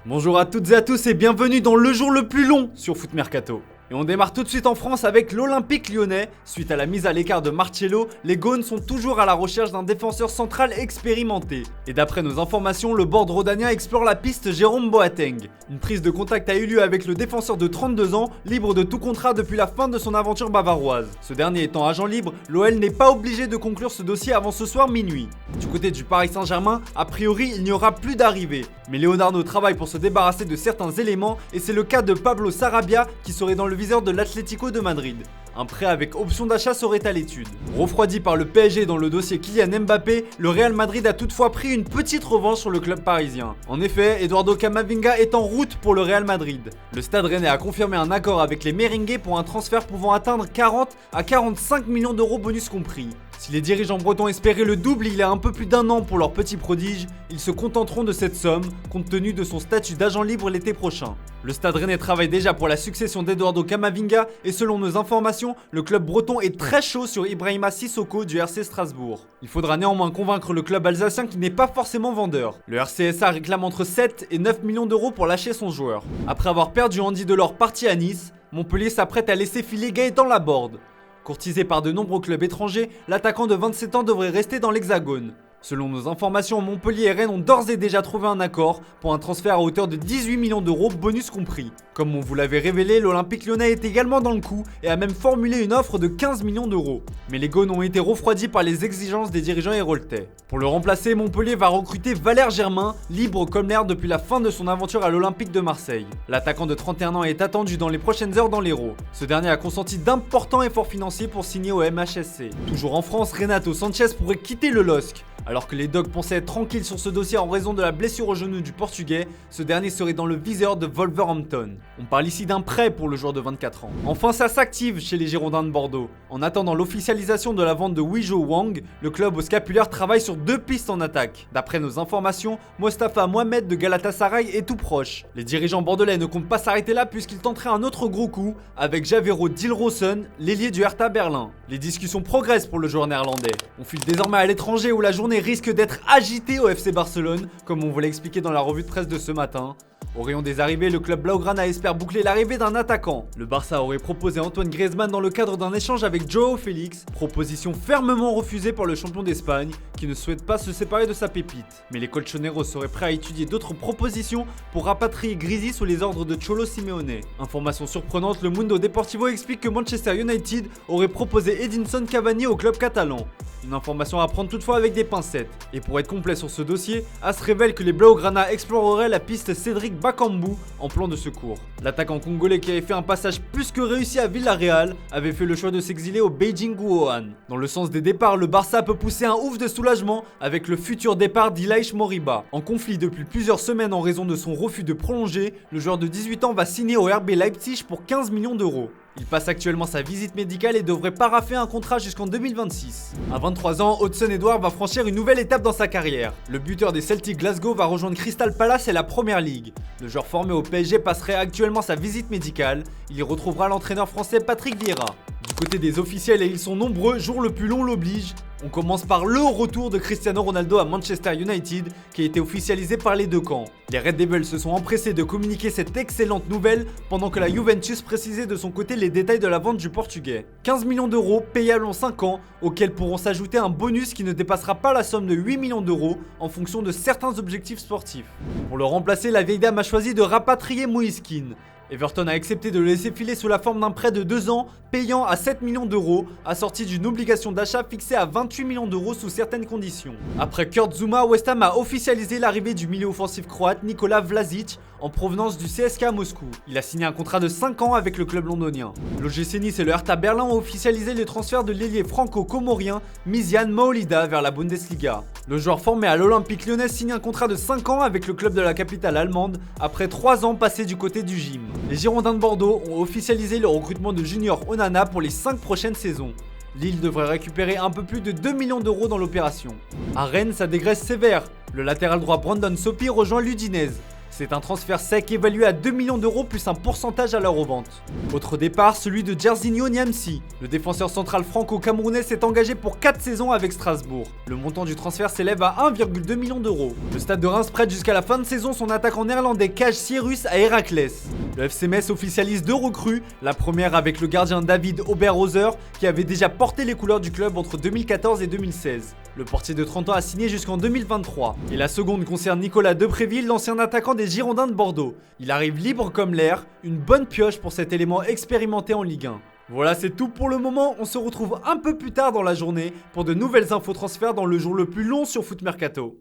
Bonjour à toutes et à tous et bienvenue dans le jour le plus long sur Foot Mercato. Et on démarre tout de suite en France avec l'Olympique Lyonnais. Suite à la mise à l'écart de Marcelo, les Gaunes sont toujours à la recherche d'un défenseur central expérimenté. Et d'après nos informations, le board rhodanien explore la piste Jérôme Boateng. Une prise de contact a eu lieu avec le défenseur de 32 ans, libre de tout contrat depuis la fin de son aventure bavaroise. Ce dernier étant agent libre, l'OL n'est pas obligé de conclure ce dossier avant ce soir minuit. Du côté du Paris Saint-Germain, a priori, il n'y aura plus d'arrivée. Mais Leonardo travaille pour se débarrasser de certains éléments et c'est le cas de Pablo Sarabia qui serait dans le viseur de l'Atlético de Madrid. Un prêt avec option d'achat serait à l'étude. Refroidi par le PSG dans le dossier Kylian Mbappé, le Real Madrid a toutefois pris une petite revanche sur le club parisien. En effet, Eduardo Camavinga est en route pour le Real Madrid. Le Stade Rennais a confirmé un accord avec les Merengues pour un transfert pouvant atteindre 40 à 45 millions d'euros bonus compris. Si les dirigeants bretons espéraient le double il y a un peu plus d'un an pour leur petit prodige, ils se contenteront de cette somme, compte tenu de son statut d'agent libre l'été prochain. Le Stade Rennais travaille déjà pour la succession d'Eduardo Camavinga et selon nos informations, le club breton est très chaud sur Ibrahima Sissoko du RC Strasbourg. Il faudra néanmoins convaincre le club alsacien qui n'est pas forcément vendeur. Le RCSA réclame entre 7 et 9 millions d'euros pour lâcher son joueur. Après avoir perdu Andy Delors parti à Nice, Montpellier s'apprête à laisser filer Gaëtan Laborde. Courtisé par de nombreux clubs étrangers, l'attaquant de 27 ans devrait rester dans l'Hexagone. Selon nos informations, Montpellier et Rennes ont d'ores et déjà trouvé un accord pour un transfert à hauteur de 18 millions d'euros, bonus compris. Comme on vous l'avait révélé, l'Olympique Lyonnais est également dans le coup et a même formulé une offre de 15 millions d'euros. Mais les Gaunes ont été refroidis par les exigences des dirigeants héroltais. Pour le remplacer, Montpellier va recruter Valère Germain, libre comme l'air depuis la fin de son aventure à l'Olympique de Marseille. L'attaquant de 31 ans est attendu dans les prochaines heures dans l'Hérault. Ce dernier a consenti d'importants efforts financiers pour signer au MHSC. Toujours en France, Renato Sanchez pourrait quitter le LOSC. Alors que les Dogs pensaient être tranquilles sur ce dossier en raison de la blessure au genou du Portugais, ce dernier serait dans le viseur de Wolverhampton. On parle ici d'un prêt pour le joueur de 24 ans. Enfin, ça s'active chez les Girondins de Bordeaux. En attendant l'officialisation de la vente de Weizhou Wang, le club au scapulaire travaille sur deux pistes en attaque. D'après nos informations, Mostafa Mohamed de Galatasaray est tout proche. Les dirigeants bordelais ne comptent pas s'arrêter là puisqu'ils tenteraient un autre gros coup avec Javero Dilrosun, l'ailier du Hertha Berlin. Les discussions progressent pour le joueur néerlandais. On file désormais à l'étranger où la journée risque d'être agité au FC Barcelone, comme on vous l'a expliqué dans la revue de presse de ce matin. Au rayon des arrivées, le club Blaugrana espère boucler l'arrivée d'un attaquant. Le Barça aurait proposé Antoine Griezmann dans le cadre d'un échange avec Joao Félix, proposition fermement refusée par le champion d'Espagne, qui ne souhaite pas se séparer de sa pépite. Mais les colchoneros seraient prêts à étudier d'autres propositions pour rapatrier Grisi sous les ordres de Cholo Simeone. Information surprenante, le Mundo Deportivo explique que Manchester United aurait proposé Edinson Cavani au club catalan. Une information à prendre toutefois avec des pincettes. Et pour être complet sur ce dossier, AS révèle que les Blaugrana exploreraient la piste Cédric Bakambu en plan de secours. L'attaquant congolais qui avait fait un passage plus que réussi à Villarreal avait fait le choix de s'exiler au Beijing Guoan. Dans le sens des départs, le Barça peut pousser un ouf de soulagement avec le futur départ d'Ilaïch Moriba. En conflit depuis plusieurs semaines en raison de son refus de prolonger, le joueur de 18 ans va signer au RB Leipzig pour 15 millions d'euros. Il passe actuellement sa visite médicale et devrait paraffer un contrat jusqu'en 2026. À 23 ans, Hudson Edouard va franchir une nouvelle étape dans sa carrière. Le buteur des Celtic Glasgow va rejoindre Crystal Palace et la Premier League. Le joueur formé au PSG passerait actuellement sa visite médicale. Il y retrouvera l'entraîneur français Patrick Vieira. Du côté des officiels, et ils sont nombreux, jour le plus long l'oblige. On commence par le retour de Cristiano Ronaldo à Manchester United qui a été officialisé par les deux camps. Les Red Devils se sont empressés de communiquer cette excellente nouvelle pendant que la Juventus précisait de son côté les détails de la vente du Portugais. 15 millions d'euros payables en 5 ans auxquels pourront s'ajouter un bonus qui ne dépassera pas la somme de 8 millions d'euros en fonction de certains objectifs sportifs. Pour le remplacer, la vieille dame a choisi de rapatrier Moise Kean. Everton a accepté de le laisser filer sous la forme d'un prêt de 2 ans payant à 7 millions d'euros, assorti d'une obligation d'achat fixée à 28 millions d'euros sous certaines conditions. Après Kurt Zouma, West Ham a officialisé l'arrivée du milieu offensif croate Nikola Vlasic en provenance du CSKA Moscou. Il a signé un contrat de 5 ans avec le club londonien. L'OGC Nice et le Hertha Berlin ont officialisé le transfert de l'ailier franco-comorien Mizian Maolida vers la Bundesliga. Le joueur formé à l'Olympique Lyonnais signe un contrat de 5 ans avec le club de la capitale allemande après 3 ans passés du côté du gym. Les Girondins de Bordeaux ont officialisé le recrutement de Junior Onana pour les 5 prochaines saisons. Lille devrait récupérer un peu plus de 2 millions d'euros dans l'opération. À Rennes, ça dégraisse sévère. Le latéral droit Brandon Sopi rejoint l'Udinese. C'est un transfert sec évalué à 2 millions d'euros plus un pourcentage à la revente. Autre départ, celui de Jairzinho Niamsi. Le défenseur central franco-camerounais s'est engagé pour 4 saisons avec Strasbourg. Le montant du transfert s'élève à 1,2 million d'euros. Le Stade de Reims prête jusqu'à la fin de saison son attaquant néerlandais Kaj Cyrus à Héraclès. Le FC Metz officialise 2 recrues, la première avec le gardien David Oberhauser qui avait déjà porté les couleurs du club entre 2014 et 2016. Le portier de 30 ans a signé jusqu'en 2023. Et la seconde concerne Nicolas Depréville, l'ancien attaquant des Girondins de Bordeaux. Il arrive libre comme l'air, une bonne pioche pour cet élément expérimenté en Ligue 1. Voilà, c'est tout pour le moment, on se retrouve un peu plus tard dans la journée pour de nouvelles infos transferts dans le jour le plus long sur Foot Mercato.